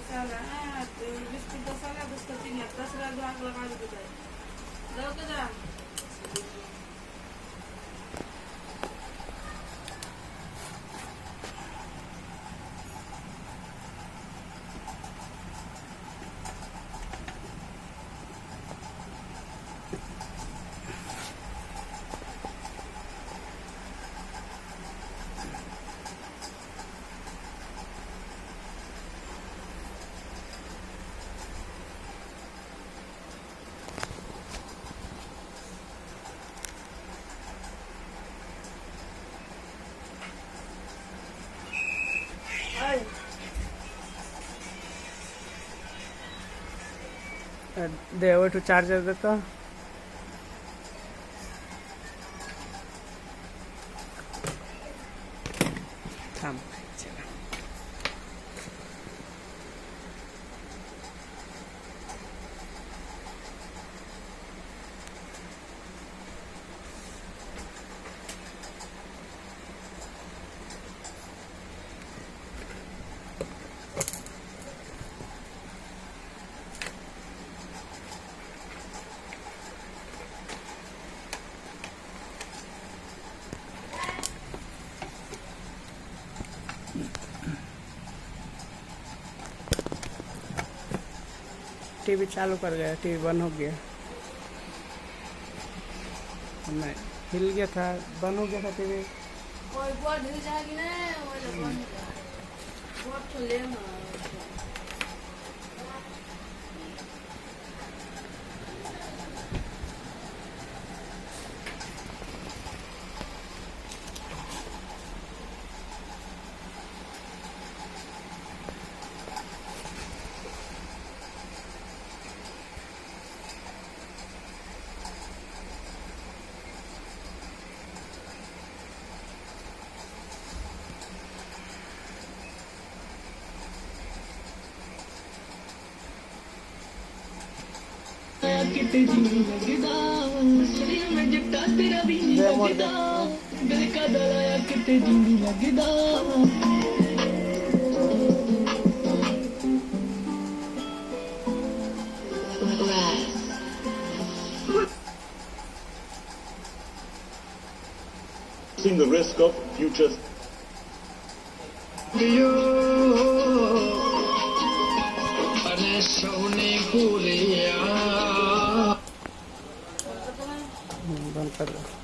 साला बिस्किट साला बिस्किट तीन 10 भाग लगा देते जाओ तो जा দে ও একটু চার্জার দে তো থাম टीवी चालू कर गया, टीवी बंद हो गया। मैं हिल गया था, बंद हो गया था टीवी। बहुत हिल जाएगी ना बहुत चले किते जी लगदा सरिया में जट्टा तेरा भी लगदा दिल का दलाया किते जी लगदा The risk of future सोने को लिया बंद कर दो।